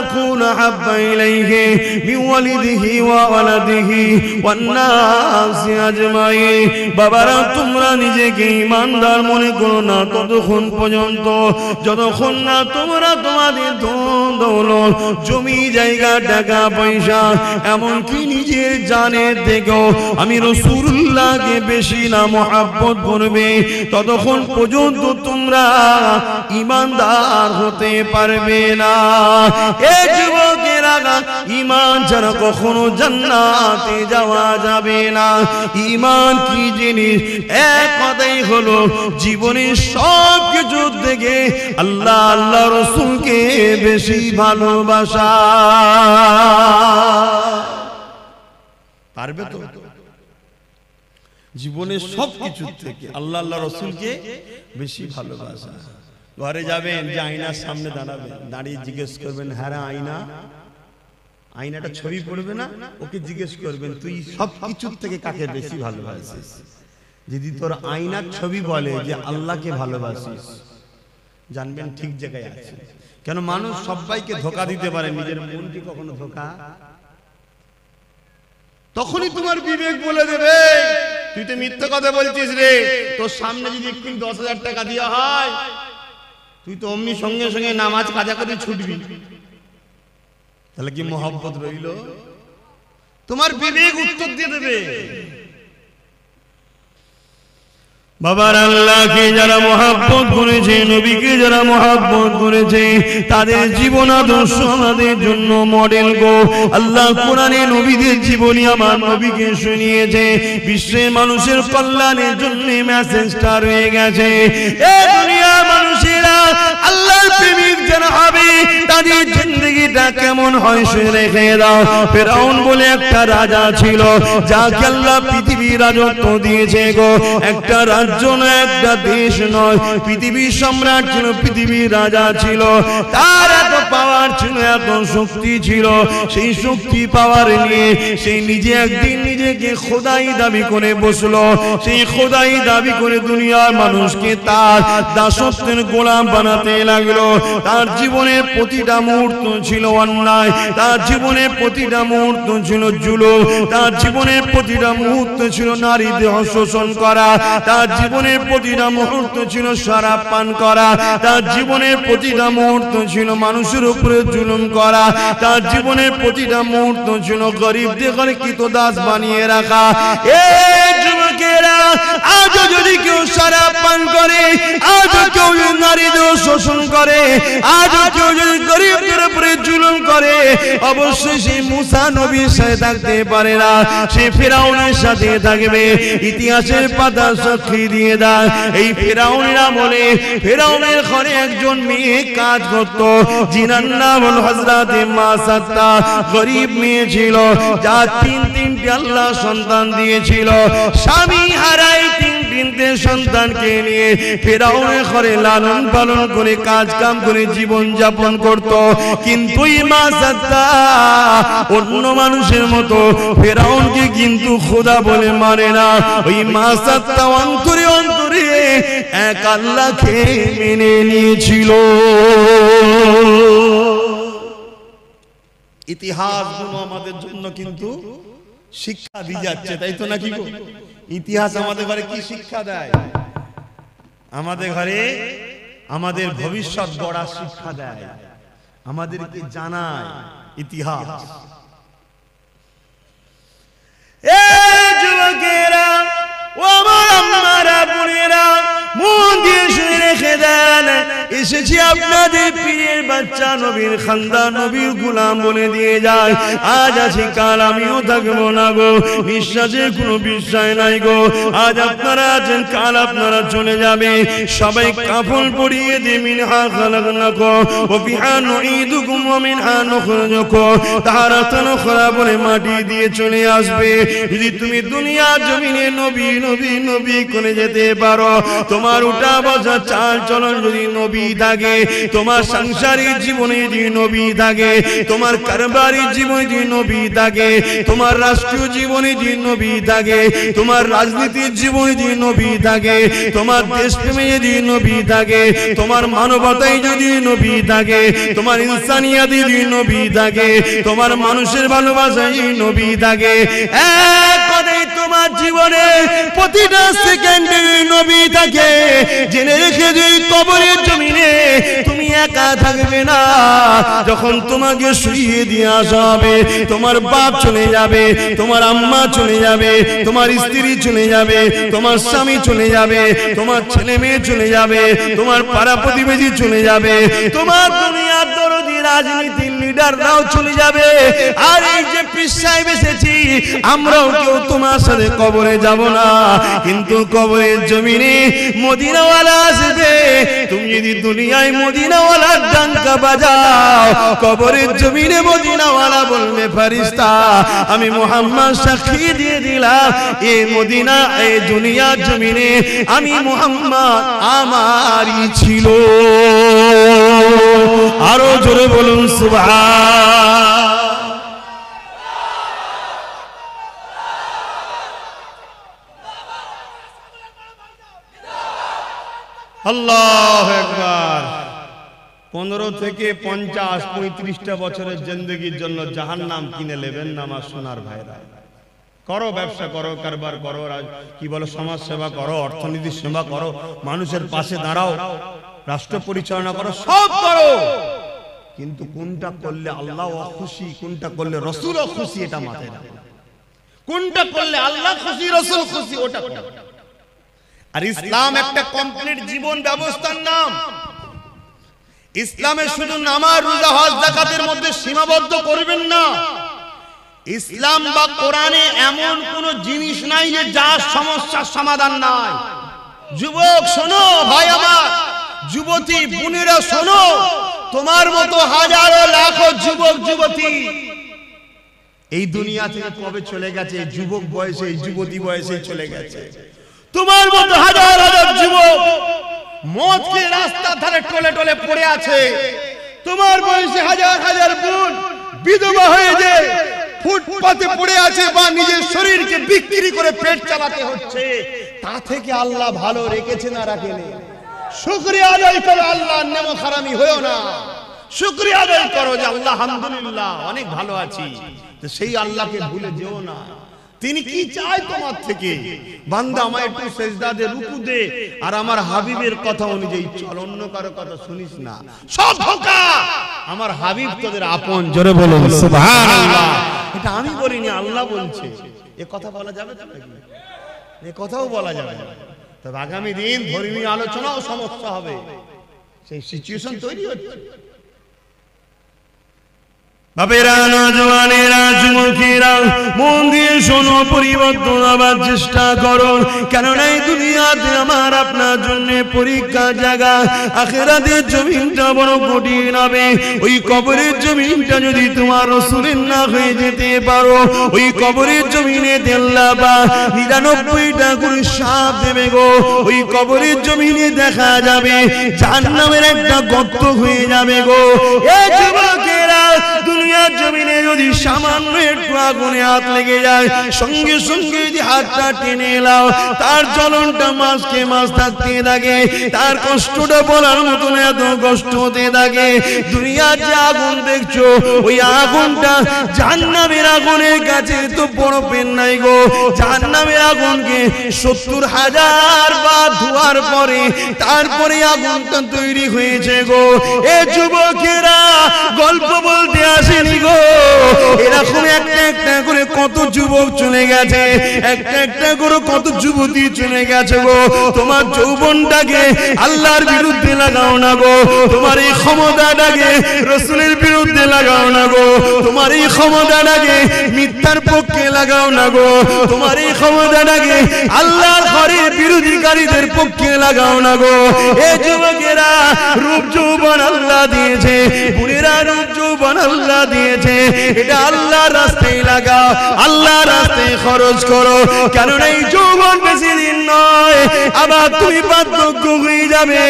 يكون أحب إليه من والده وولده والناس أجمعين বাবারা তোমরা নিজেকে ঈমানদার মনে করো না ততক্ষণ পর্যন্ত যতক্ষণ না তোমরা তোমাদের ধন দৌলত জমি জায়গা টাকা পয়সা এমনকি নিজের জানের থেকেও আমি রাসূলুল্লাহকে বেশি না মহব্বত করবে ততক্ষণ পর্যন্ত তোমরা ঈমানদার হতে পারবে না। এই যুবকেরা ঈমান ছাড়া কখনো জান্নাতে যাওয়া যাবে না। ঈমান কি জিনিস? এক কথাই হলো জীবনের সব কিছু থেকে আল্লাহ আল্লাহ রাসূলকে বেশি ভালোবাসা। পারবে তো? জীবনের সব কিছু থেকে আল্লাহ আল্লাহ রাসূলকে বেশি ভালোবাসা। ঘরে যাবেন, যে আয়নার সামনে দাঁড়াবেন, দাঁড়িয়ে জিজ্ঞেস করবেন, হ্যাঁ আয়না, আয়নাটা ছবি পড়বে না, ওকে জিজ্ঞেস করবেন তুই সব কিছুর থেকে কাকে বেশি ভালোবাসিস? যদি তোর আয়নার ছবি বলে যে আল্লাহকে ভালোবাসিস, জানবেন ঠিক জায়গায় আছে। কেন মানুষ সবাইকে ধোঁকা দিতে পারে, নিজের মনকে কখনো ধোঁকা। তখনই তোমার বিবেক বলে দেবে তুই তো মিথ্যা কথা বলছিস রে। তোর সামনে যদি একটু 10,000 টাকা দেওয়া হয়, তুই তো অমনি সঙ্গে সঙ্গে নামাজ কাজা করে ছুটবি। তাহলে কি মহব্বত রইল? তোমার বিবেক উত্তর দিয়ে দেবে। বাবার আল্লাহকে যারা মহব্বত করেছে, নবীকে যারা মহব্বত করেছে, তাদের জীবন আদর্শ আমাদের জন্য মডেল গো। আল্লাহ কোরআনে নবীদের জীবনী আমার নবীকে শুনিয়েছে। বিশ্বের মানুষের কল্যাণের জন্য মেসেজটা রয়ে গেছে। এই দুনিয়ার মানুষেরা আল্লাহর প্রেমিক যারা হবে তাদের জিন্দেগিটা কেমন হয় সে রেখে দাও। ফেরাউন বলে একটা রাজা ছিল, যাকে আল্লাহ পৃথিবীর রাজত্ব দিয়েছে গো। একটা রাজ্য নয়, একটা দেশ নয়, পৃথিবীর সম্রাট ছিল, পৃথিবীর রাজা ছিল। তার এত পাওয়ার ছিল, এত শক্তি ছিল। সেই শক্তি পাওয়ার নিয়ে সেই নিজে একদিন নিজেকে খোদাই দাবি করে বসলো। সেই খোদাই দাবি করে দুনিয়ার মানুষকে তার দাসত্বের গোলাম বানাতে লাগলো। তার জীবনের প্রতিটা মুহূর্ত ছিল অন্যায়, তার জীবনের প্রতিটা মুহূর্ত ছিল জুলুম, তার জীবনের প্রতিটা মুহূর্ত ছিল নারী দেহ শোষণ করা, তার জীবনের প্রতিটা মুহূর্ত ছিল শরাব পান করা, তার জীবনের প্রতিটা মুহূর্ত ছিল মানুষের উপরে জুলুম করা, তার জীবনের প্রতিটা মুহূর্ত ছিল গরিবদের ঘরে কৃতদাস বানিয়ে রাখা। এই যুবকেরা, আজও যদি কেউ শরাব পান করে, আজও কেউ নারীদের শোষণ করে, আজও কেউ যদি গরিবদের উপরে জুলুম করে, অবশ্যই সে মুসা নবীর সাথে থাকতে পারে না, সে ফেরাউনের সাথে থাকবে। ইতিহাসের পাতা সাক্ষী দিয়ে দেয়, এই ফেরাউনের আমলে ফেরাউনের ঘরে একজন মেয়ে কাজ করত, যিনার নাম হল হযরতে মাসাত্তা। গরিব মেয়ে ছিল, যা তিনটে আল্লাহ সন্তান দিয়েছিল। স্বামী হারাই তিনটে সন্তানকে নিয়ে ফেরাউনের ঘরে লালন পালন করে কাজ কাম করে জীবন যাপন করত। কিন্তু মাসাত্তা অন্য মানুষের মতো ফেরাউনকে কিন্তু খোদা বলে মানে না। ওই মাসাত্তা অন্তরে অন্তরে এক আল্লাহকে মেনে নিয়েছিল। ইতিহাসগুলো আমাদের জন্য কিন্তু শিক্ষা দিয়ে যাচ্ছে, তাই তো নাকি? ইতিহাস আমাদের ঘরে কি শিক্ষা দেয়? আমাদের ঘরে আমাদের ভবিষ্যৎ গড়ার শিক্ষা দেয়, আমাদেরকে জানায় ইতিহাস। এই যুবকেরা, ও আমার আম্মারা বোনেরা, মন দিয়ে শুনে রেখে দেন, এসেছি আপনাদের পীরের বাচ্চা, নবীর খানদান, নবীর গোলাম বলে দিয়ে যায়। আজ আছি, কাল আমিও থাকবো না গো। বিশ্বাসের কোনো বিশ্বাস নাই গো। আজ আপনারা আছেন, কাল আপনারা চলে যাবে। সবাই কাফন পরিয়ে দিয়ে মিনহা খালাকনাকুম ওয়া ফিহা নুঈদুকুম ওয়া মিনহা নুখরিজুকুম তারাতান উখরা বলে মাটি দিয়ে চলে আসবে। যদি তুমি দুনিয়া জমিনে নবী নবী নবী করে যেতে পারো, তোমার উঠা বসা চাল চলন যদি নবী থাকে, তোমার সাংসারিক জীবনে যদি নবী থাকে, তোমার কারবারিক জীবনে যদি নবী থাকে, তোমার রাষ্ট্রীয় জীবনে যদি নবী থাকে, তোমার রাজনীতির জীবনে যদি নবী থাকে, তোমার দেশপ্রেমে যদি নবী থাকে, তোমার মানবতায় যদি নবী থাকে, তোমার ইনসানিয়াতে যদি নবী থাকে, তোমার মানুষের ভালোবাসায় যদি নবী থাকে, এক কথায় তোমার জীবনে প্রতিটা সেকেন্ডে নবী থাকে, জেনে রেখে যে কবরের জমিনে তুমি একা থাকবে না। যখন তোমাকে শুইয়ে দিয়ে আসা হবে, তোমার বাপ চলে যাবে, তোমার আম্মা চলে যাবে, তোমার স্ত্রী চলে যাবে, তোমার স্বামী চলে যাবে, তোমার ছেলে মেয়ে চলে যাবে, তোমার পাড়া প্রতিবেশী চলে যাবে, তোমার দুনিয়ার দরদি রাজনীতির লিডাররাও চলে যাবে। আর এই যে পীর সাহেব এসেছি, আমরাও কেউ তোমার সাথে কবরে যাব না, কিন্তু কবরের জমিনে মদিনাওয়ালা আসবে। তুমি যদি দুনিয়ায় মদিনাওয়ালার ডাঙ্কা বাজাও, কবরের জমিনে মদিনাওয়ালা বলবে ফেরেশতা আমি মুহাম্মদ সাক্ষী দিয়ে দিলাম, এই মদিনা এই দুনিয়ার জমিনে আমি মুহাম্মদ আমারই ছিল। আরো জোরে বলুন সুবহান। আল্লাহু আকবার। 15 থেকে 50 35টা বছরের জিন্দেগির জন্য জাহান্নাম কিনে নেবেন না আমার সোনার ভাইরা। করো, ব্যবসা করো, কারবার করো, কি বলো, সমাজ সেবা করো, অর্থনীতির সেবা করো, মানুষের পাশে দাঁড়াও, রাষ্ট্র পরিচালনা করো, সব করো, কিন্তু কোনটা করলে আল্লাহ খুশি, কোনটা করলে রাসূল খুশি, এটা মাথায় রাখো। কোনটা করলে আল্লাহ খুশি, রাসূল খুশি, ওটা করো। আর ইসলাম একটা কমপ্লিট জীবন ব্যবস্থার নাম। ইসলামে শুধু নামাজ, রোজা, হজ, যাকাতের মধ্যে সীমাবদ্ধ করবেন না। ইসলাম বা কোরআনে এমন কোন জিনিস নাই যে যার সমস্যার সমাধান নাই। যুবক শোনো, ভাই আমার, যুবতী বোনেরা শোনো, তোমার মতো হাজারো লাখো যুবক যুবতী এই দুনিয়া থেকে কবে চলে গেছে, যুবক বয়সে, যুবতী বয়সে চলে গেছে। তোমার মতো হাজার হাজার যুবক মদ খেয়ে রাস্তার ধারে টলে টলে পড়ে আছে। তোমার বয়সে হাজার হাজার বোন বিধবা হয়ে যায়, ফুটপাতে পড়ে আছে, বা নিজের শরীরকে বিক্রি করে পেট চালাতে হচ্ছে। তা থেকে আল্লাহ ভালো রেখেছে না রাখেনি? শুকরিয়া আদায় করো, আল্লাহর নেমত হারামি হয়ো না। শুকরিয়া আদায় করো যে আল্লাহ আলহামদুলিল্লাহ অনেক ভালো আছি। সেই আল্লাহকে ভুলে যেও না। তিনি কি চায় তোমার থেকে? বান্দা আমায় একটু সেজদা দে, রুকু দে, আর আমার হাবিবের কথা অনুযায়ী চল, অন্য কারো কথা শুনিস না, সব ধোঁকা। আমার হাবিব তোদের আপন। জোরে বলুন সুবহানাল্লাহ। এটা আমি বলিনি, আল্লাহ বলছে। এ কথা বলা যাবে তো নাকি? এ কথাও বলা যাবে না। তবে আগামী দিন ধর্মীয় আলোচনাও সমস্যা হবে, সেই সিচুয়েশন তৈরি হচ্ছে। বাপেরা, নওজওয়ানেরা, যুবকেরা, মন দিয়ে শোনো, পরিবর্তন হবার চেষ্টা করো। কেননা এই দুনিয়াতে আমার আপনার জন্য পরীক্ষা জায়গা, আখিরাতের জমিনটা বড় কঠিন হবে। ওই কবরের জমিনটা যদি তোমার রাসূলের না হয়ে যেতে পারো, ওই কবরের জমিনে আল্লাহ বা 99টা করে সাপ দেবে গো। ওই কবরের জমিনে দেখা যাবে জাহান্নামের একটা গর্ত হয়ে যাবে গো। এই যুবকেরা, দুনিয়ার জমিনে যদি সামান্য একটু আগুনে হাত লেগে যায়, সঙ্গে সঙ্গে যদি হাতটা টেনে এলাও, তার জ্বলনটা মাসকে মাস থাকতে থাকে, তার কষ্টটা বলার মতন এত কষ্ট হতে থাকে। দুনিয়ার যে আগুন দেখছো, ওই আগুনটা জাহান্নামের আগুনের কাছে তো বড় পেন নাই গো। জাহান্নামের আগুনকে 70,000 বার ধোয়ার পরে তারপরে আগুনটা তৈরি হয়েছে গো। এ যুবকেরা, গল্প বলতে আসেনি গো। এরকম একটা একটা করে কত যুবক চলে গেছে, একটা একটা করে কত যুবতী চলে গেছে গো। তোমার যৌবনটাকে আল্লাহর বিরুদ্ধে লাগাও না গো। তোমার এই ক্ষমতাটাকে রাসূলের বিরুদ্ধে লাগাও না গো। তোমার এই ক্ষমতাটাকে মিথ্যার পক্ষে লাগাও না গো। তোমার এই ক্ষমতাটাকে আল্লাহর ঘরের বিরোধীকারীদের পক্ষে লাগাও না গো। এই যুবকেরা, রূপ যৌবন আল্লাহ দিয়েছে, বুড়িরা রূপ যৌবন আল্লাহ দিয়েছে, এটা আল্লাহর রাস্তায় লাগাও, আল্লাহর রাস্তায় খরচ করো। কারণ এই যৌবন বেশি দিন নয়, আবার তুমি বার্ধক্য হয়ে যাবে।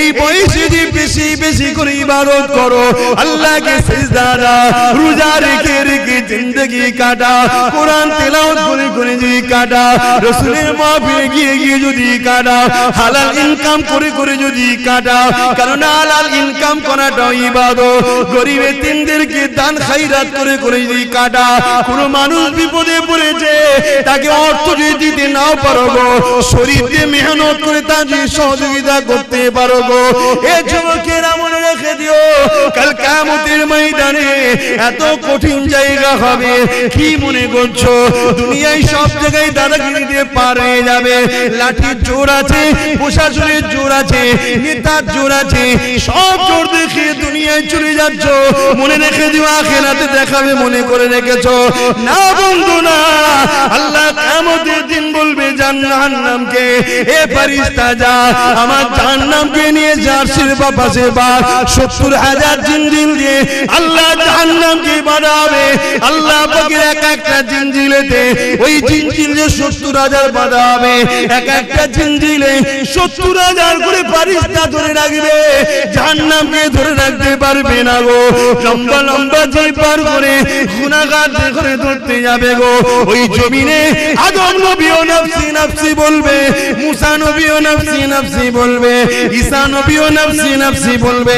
এই বয়সে যে বেশি বেশি করে ইবাদত করো, আল্লাহকে সিজদা দাও, রোজা রেখে রেখে জিন্দেগি কাটা, কোরআন তেলাওয়াত করে করে যদি কাটা, রাসূলের মাহফিলে গিয়ে গিয়ে যদি কাটা, হালাল ইনকাম করে করে যদি কাটা, কারণ হালাল ইনকাম করাটাও ইবাদত। গরিব এতিমদেরকে দান খায়রাত করে করে যদি কাটা, কোন মানুষ বিপদে পড়েছে তাকে অর্থ যদি দিতে নাও পারো গো, শরীর দিয়ে মেহনত করে তার সহযোগিতা করতে পারো গো। এ যুবকেরা মনে রেখে দিও, কাল কিয়ামতের ময়দানে এত কঠিন জায়গা হবে। কি মনে করছো দুনিয়ায় সব জায়গায় দাদাগিরি দিয়ে পার হয়ে যাবে? লাঠির জোর আছে, প্রশাসনের জোর আছে, নেতার জোর আছে, সব জোর দেখে দুনিয়ায় চলে যাচ্ছ। মনে রেখে দিও আখিরাতে দেখাবে মনে করে রেখেছো না বন্ধু না। আল্লাহ কিয়ামতের দিন বলবে জাহান্নামকে, এ ফেরেশতা যা আমার জাহান্নামকে নিয়ে জার্সির পাশে বা ৭০,০০০ জিনজিল দিয়ে আল্লাহ জাহান্নামকে বাঁধাবে। আল্লাহ পাকের এক একটা জিনজিলেতে ওই জিনজিলে ৭০,০০০ বাঁধা হবে। এক একটা জিনজিলে ৭০,০০০ করে ফেরেশতা ধরে রাখবে, জাহান্নামকে ধরে রাখতে পারবে না গো। লম্বা লম্বা জিন পার করে গুনাহগার করে ধরতে যাবে গো। ওই জমিনে আদম নবীও নফসি নফসি বলবে, মুসা নবীও নফসি নফসি বলবে, ঈসা নবীও নফসি নফসি বলবে।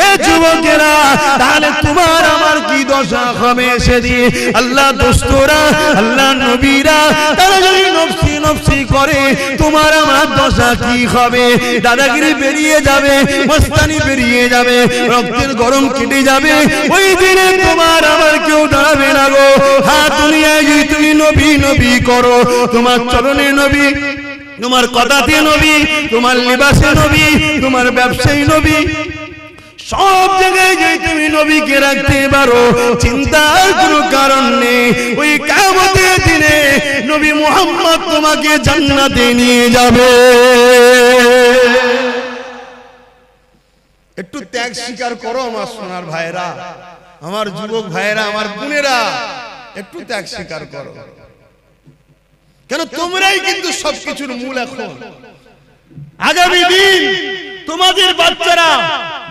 এ যুবকেরা, তাহলে তোমার আমার কি দশা হবে সেদিন? আল্লাহ দোস্তরা, আল্লাহ নবীরা তারা যদি নফসি নফসি করে, তোমার আমার দশা কি হবে? দাদাগিরি বেরিয়ে যাবে, মস্তানি বেরিয়ে যাবে, রক্তের গরম কেটে যাবে। ওই দিনে তোমার আমার কেউ দাঁড়াবে না গো। হ্যাঁ, দুনিয়ায় যদি তুমি নবী নবী করো, তোমার চরণে নবী, তোমার কথাতে নবী, তোমার লিবাসে নবী, তোমার ব্যবসায়ী নবী, সব জায়গায় যে তুমি নবীকে রাখতে পারো, চিন্তার কোনো কারণ নেই। ওই কিয়ামতের দিনে নবী মুহাম্মদ তোমাকে জান্নাতে নিয়ে যাবে। একটু ত্যাগ স্বীকার করো আমার সোনার ভাইরা, আমার যুবক ভাইরা, আমার বোনেরা, একটু ত্যাগ স্বীকার করো। কেন তোমরাই কিন্তু সবকিছুর মূল। এখন আগামী দিন তোমাদের বাচ্চারা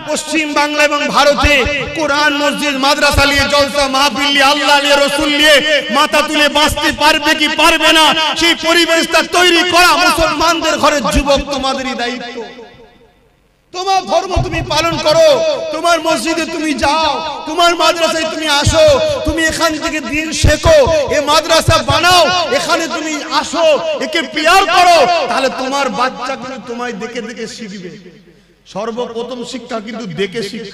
পশ্চিম বাংলা এবং ভারতে কোরআন, মসজিদ, মাদ্রাসা নিয়ে জলসা মাহফিল নিয়ে, আল্লাহ নিয়ে, রাসূল নিয়ে মাথা তুলে বাঁচতে পারবে কি পারবে না, সেই পরিবেশটা তৈরি করা মুসলমানদের ঘরের যুবক তোমাদেরই দায়িত্ব। তোমার ধর্ম তুমি পালন করো, তোমার মসজিদে তুমি যাও, তোমার মাদ্রাসায় তুমি আসো, তুমি এখান থেকে দিন শেখো, এই মাদ্রাসা বানাও, এখানে তুমি আসো, একে পিয়ার করো, তাহলে তোমার বাচ্চা কিন্তু তোমায় দেখে দেখে শিখবে। সর্বপ্রথম শিক্ষা কিন্তু দেখে শিক্ষা।